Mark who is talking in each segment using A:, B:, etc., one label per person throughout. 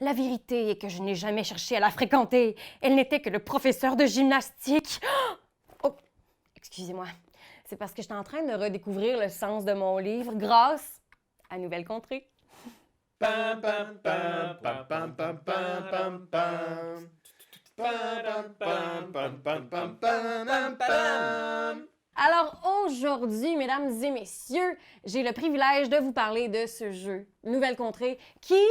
A: La vérité est que je n'ai jamais cherché à la fréquenter. Elle n'était que le professeur de gymnastique. Oh, excusez-moi. C'est parce que j'étais en train de redécouvrir le sens de mon livre grâce à Nouvelle Contrée.
B: Pam, pam, pam, pam, pam, pam, pam, pam, pam. Pam, pam, pam, pam, pam, pam, pam.
A: Alors aujourd'hui, mesdames et messieurs, j'ai le privilège de vous parler de ce jeu Nouvelle Contrée qui,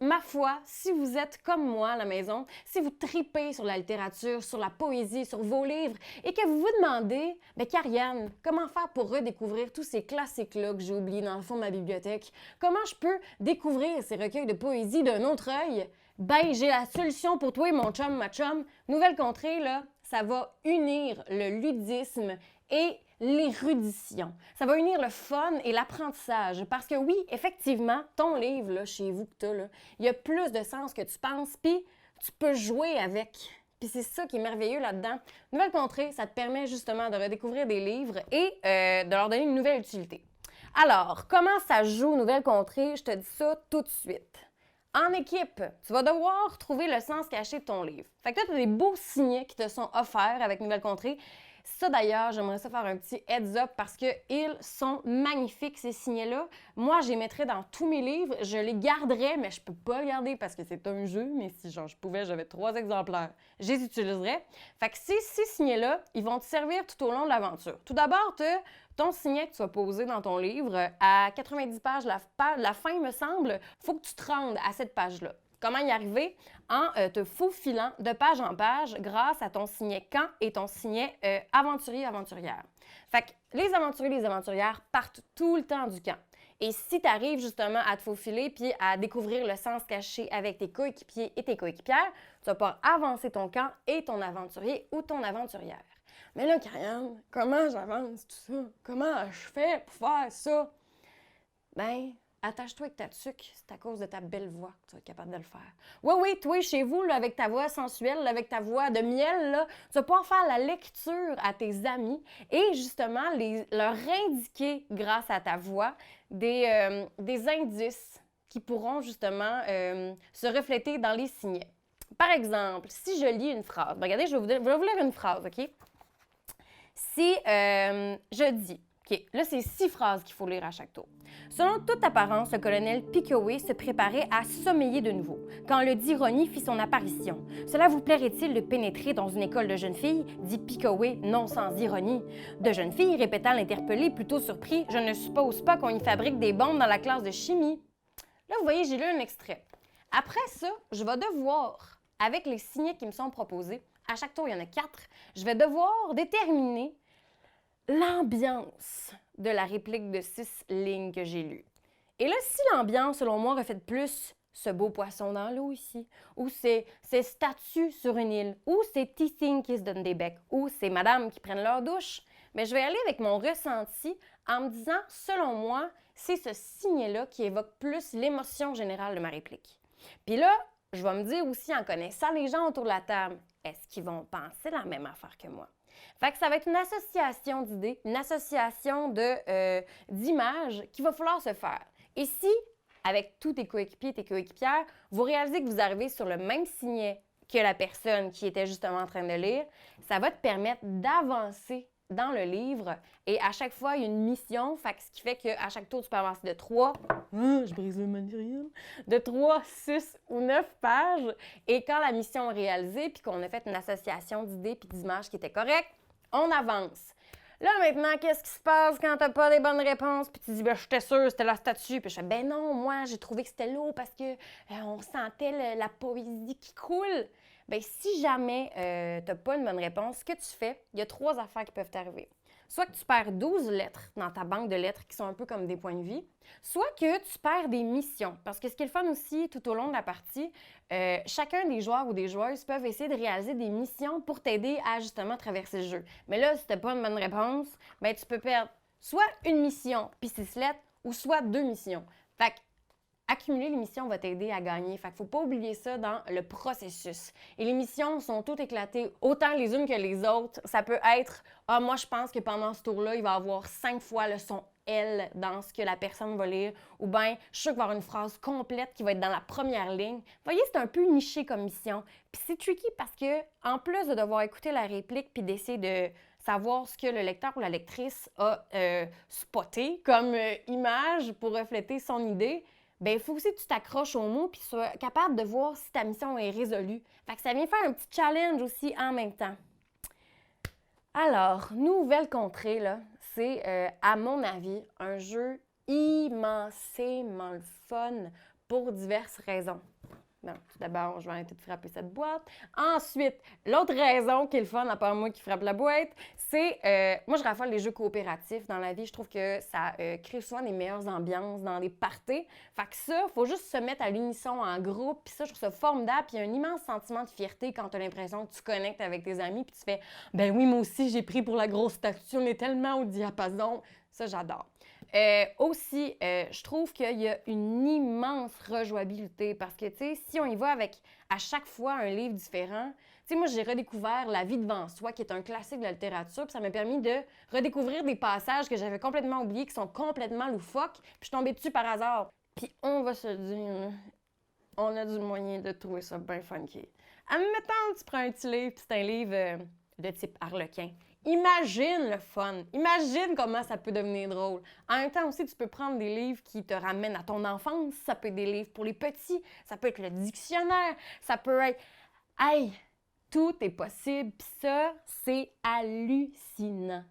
A: ma foi, si vous êtes comme moi à la maison, si vous tripez sur la littérature, sur la poésie, sur vos livres et que vous vous demandez, Karianne, comment faire pour redécouvrir tous ces classiques-là que j'ai oubliés dans le fond de ma bibliothèque? Comment je peux découvrir ces recueils de poésie d'un autre œil? Ben, j'ai la solution pour toi, mon chum, ma chum. Nouvelle Contrée, là, ça va unir le ludisme et l'érudition. Ça va unir le fun et l'apprentissage. Parce que oui, effectivement, ton livre, là, chez vous que tu as, là, il y a plus de sens que tu penses, puis tu peux jouer avec. Puis c'est ça qui est merveilleux là-dedans. Nouvelle Contrée, ça te permet justement de redécouvrir des livres et de leur donner une nouvelle utilité. Alors, comment ça joue Nouvelle Contrée? Je te dis ça tout de suite. En équipe, tu vas devoir trouver le sens caché de ton livre. Fait que là, tu as des beaux signets qui te sont offerts avec Nouvelle Contrée. Ça, d'ailleurs, j'aimerais ça faire un petit heads-up parce qu'ils sont magnifiques, ces signets-là. Moi, je les mettrais dans tous mes livres. Je les garderais, mais je peux pas les garder parce que c'est un jeu. Mais si je pouvais, j'avais 3 exemplaires. Je les utiliserais. Fait que ces signets-là, ils vont te servir tout au long de l'aventure. Tout d'abord, tu as ton signet que tu vas poser dans ton livre à 90 pages, la fin, me semble. Il faut que tu te rendes à cette page-là. Comment y arriver? En te faufilant de page en page grâce à ton signet camp et ton signet aventurier-aventurière. Fait que les aventuriers et les aventurières partent tout le temps du camp. Et si tu arrives justement à te faufiler puis à découvrir le sens caché avec tes coéquipiers et tes coéquipières, tu vas pouvoir avancer ton camp et ton aventurier ou ton aventurière. Mais là, Karianne, comment j'avance tout ça? Comment je fais pour faire ça? Ben, attache-toi avec ta tuque, c'est à cause de ta belle voix que tu vas être capable de le faire. Oui, toi, chez vous, là, avec ta voix sensuelle, là, avec ta voix de miel, là, tu vas pouvoir faire la lecture à tes amis et justement leur indiquer, grâce à ta voix, des indices qui pourront justement se refléter dans les signets. Par exemple, si je lis une phrase, regardez, je vais vous lire une phrase, OK? Si je dis, OK, là, c'est 6 phrases qu'il faut lire à chaque tour. Selon toute apparence, le colonel Pickaway se préparait à sommeiller de nouveau, quand le d'ironie fit son apparition. Cela vous plairait-il de pénétrer dans une école de jeunes filles? Dit Pickaway, non sans ironie. De jeunes filles, répéta l'interpellé, plutôt surpris. Je ne suppose pas qu'on y fabrique des bombes dans la classe de chimie. Là, vous voyez, j'ai lu un extrait. Après ça, je vais devoir, avec les signets qui me sont proposés, à chaque tour, il y en a 4, je vais devoir déterminer l'ambiance de la réplique de 6 lignes que j'ai lue. Et là, si l'ambiance, selon moi, reflète plus ce beau poisson dans l'eau ici, ou ces statues sur une île, ou ces tissings qui se donnent des becs, ou ces madames qui prennent leur douche, mais je vais aller avec mon ressenti en me disant, selon moi, c'est ce signe-là qui évoque plus l'émotion générale de ma réplique. Puis là, je vais me dire aussi, en connaissant les gens autour de la table, est-ce qu'ils vont penser la même affaire que moi? Fait que ça va être une association d'idées, une association d'images qu'il va falloir se faire. Et si, avec tous tes coéquipiers et tes coéquipières, vous réalisez que vous arrivez sur le même signet que la personne qui était justement en train de lire, ça va te permettre d'avancer dans le livre. Et à chaque fois, il y a une mission, ce qui fait qu'à chaque tour, tu peux avancer de 3, je brise le matériel, de 3, 6 ou 9 pages. Et quand la mission est réalisée, puis qu'on a fait une association d'idées puis d'images qui était correcte, on avance. Là, maintenant, qu'est-ce qui se passe quand t'as pas des bonnes réponses? Puis tu dis, j'étais sûre, c'était la statue. Puis je fais, non, moi, j'ai trouvé que c'était l'eau parce que on sentait la poésie qui coule. Si jamais t'as pas une bonne réponse, ce que tu fais, il y a 3 affaires qui peuvent t'arriver. Soit que tu perds 12 lettres dans ta banque de lettres qui sont un peu comme des points de vie, soit que tu perds des missions. Parce que ce qui est le fun aussi, tout au long de la partie, chacun des joueurs ou des joueuses peuvent essayer de réaliser des missions pour t'aider à justement traverser le jeu. Mais là, si tu n'as pas une bonne réponse, tu peux perdre soit une mission puis 6 lettres, ou soit 2 missions. Fait que accumuler les missions va t'aider à gagner. Fait qu'il ne faut pas oublier ça dans le processus. Et les missions sont toutes éclatées, autant les unes que les autres. Ça peut être, moi je pense que pendant ce tour-là, il va y avoir 5 fois le son elle dans ce que la personne va lire, ou bien je suis sûre qu'il va y avoir une phrase complète qui va être dans la première ligne. Vous voyez, c'est un peu niché comme mission. Puis c'est tricky parce que, en plus de devoir écouter la réplique puis d'essayer de savoir ce que le lecteur ou la lectrice a spoté comme image pour refléter son idée, bien, il faut aussi que tu t'accroches aux mots puis sois capable de voir si ta mission est résolue. Fait que ça vient faire un petit challenge aussi en même temps. Alors, Nouvelle Contrée, là, c'est, à mon avis, un jeu immensément le fun pour diverses raisons. Bon, tout d'abord, je vais arrêter de frapper cette boîte. Ensuite, l'autre raison qui est le fun, à part moi qui frappe la boîte, c'est... moi, je raffole les jeux coopératifs dans la vie. Je trouve que ça crée souvent des meilleures ambiances dans les parties. Fait que ça, il faut juste se mettre à l'unisson en groupe. Puis ça, je trouve ça formidable. Puis il y a un immense sentiment de fierté quand tu as l'impression que tu connectes avec tes amis. Puis tu fais « Ben oui, moi aussi, j'ai pris pour la grosse statue. On est tellement au diapason. » Ça, j'adore. Aussi, je trouve qu'il y a une immense rejouabilité parce que, tu sais, si on y va avec à chaque fois un livre différent, tu sais, moi, j'ai redécouvert La vie devant soi, qui est un classique de la littérature, puis ça m'a permis de redécouvrir des passages que j'avais complètement oubliés, qui sont complètement loufoques, puis je suis tombée dessus par hasard. Puis on va se dire, on a du moyen de trouver ça bien funky. Admettons, tu prends un petit livre, puis c'est un livre de type Harlequin. Imagine le fun. Imagine comment ça peut devenir drôle. En même temps aussi, tu peux prendre des livres qui te ramènent à ton enfance. Ça peut être des livres pour les petits. Ça peut être le dictionnaire. Ça peut être... Hey! Tout est possible. Puis ça, c'est hallucinant.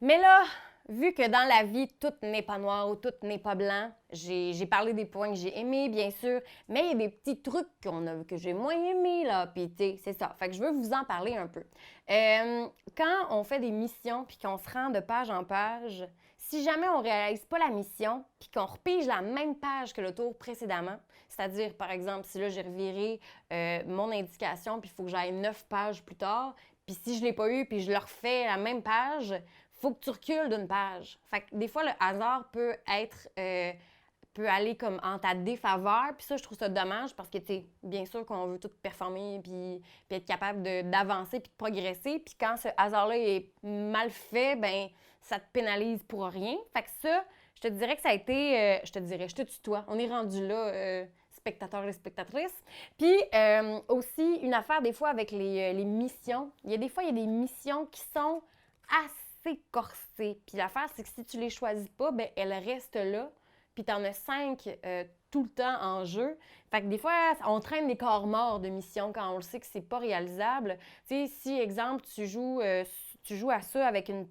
A: Mais là, vu que dans la vie, tout n'est pas noir ou tout n'est pas blanc, j'ai parlé des points que j'ai aimés, bien sûr, mais il y a des petits trucs que j'ai moins aimés, là, puis c'est ça. Fait que je veux vous en parler un peu. Quand on fait des missions puis qu'on se rend de page en page, si jamais on réalise pas la mission puis qu'on repige la même page que le tour précédemment, c'est-à-dire, par exemple, si là, j'ai reviré mon indication puis il faut que j'aille 9 pages plus tard, puis si je l'ai pas eu puis je le refais la même page, faut que tu recules d'une page. Fait que des fois, le hasard peut être... peut aller comme en ta défaveur. Puis ça, je trouve ça dommage parce que, tu sais, bien sûr qu'on veut tout performer puis être capable d'avancer puis de progresser. Puis quand ce hasard-là est mal fait, ben ça te pénalise pour rien. Fait que ça, je te dirais que ça a été... je te tutoie. On est rendu là, spectateurs et spectatrices. Puis aussi, une affaire des fois avec les missions. Il y a des missions qui sont assez corsées. Puis l'affaire, c'est que si tu les choisis pas, ben elles restent là. Puis t'en as 5 tout le temps en jeu. Fait que des fois, on traîne des corps morts de mission quand on le sait que c'est pas réalisable. Tu sais, si, exemple, tu joues à ça avec une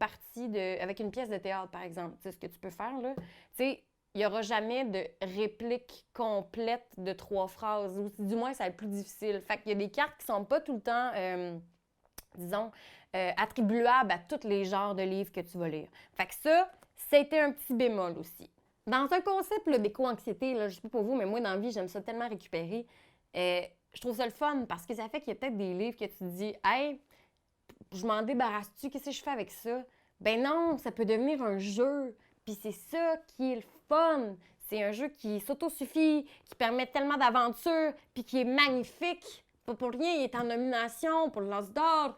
A: avec une pièce de théâtre, par exemple, tu sais, ce que tu peux faire, là, tu sais, il n'y aura jamais de réplique complète de 3 phrases. Ou du moins, ça va être plus difficile. Fait qu'il y a des cartes qui sont pas tout le temps, disons, attribuables à tous les genres de livres que tu vas lire. Fait que ça a été un petit bémol aussi. Dans un concept d'éco-anxiété, je sais pas pour vous, mais moi, dans la vie, j'aime ça tellement récupérer. Je trouve ça le fun parce que ça fait qu'il y a peut-être des livres que tu te dis « Hey, je m'en débarrasse-tu? Qu'est-ce que je fais avec ça? » Ben non, ça peut devenir un jeu. Puis c'est ça qui est le fun. C'est un jeu qui s'autosuffit, qui permet tellement d'aventures, puis qui est magnifique. Pas pour rien, il est en nomination pour le Lance d'or.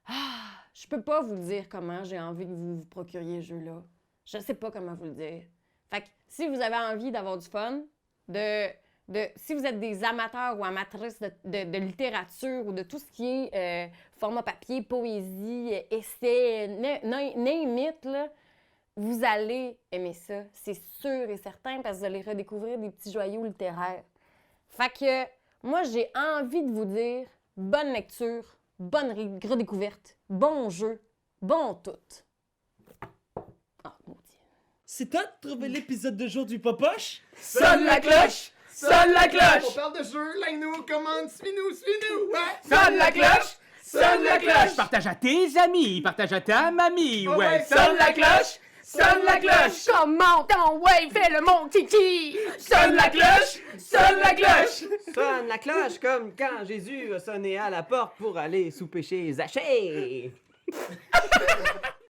A: Ah, je peux pas vous dire comment j'ai envie que vous vous procuriez ce jeu-là. Je sais pas comment vous le dire. Fait que si vous avez envie d'avoir du fun, si vous êtes des amateurs ou amatrices de littérature ou de tout ce qui est format papier, poésie, essai, name it, là, vous allez aimer ça. C'est sûr et certain parce que vous allez redécouvrir des petits joyaux littéraires. Fait que moi, j'ai envie de vous dire bonne lecture, bonne redécouverte, bon jeu, bon tout. Ah, maudit.
C: C'est toi de trouver l'épisode de jour du Popoche?
B: Sonne la cloche! Sonne la cloche!
D: On parle de jeu, like-nous, commande, suis-nous, ouais!
B: Sonne la cloche! Sonne la cloche!
E: Partage à tes amis, partage à ta mamie, ouais.
B: Sonne la cloche! Sonne la cloche!
A: Comment ton ouais, fais-le mon titi!
B: Sonne la cloche! Sonne la cloche!
F: Sonne la cloche comme quand Jésus a sonné à la porte pour aller souper chez Zachée.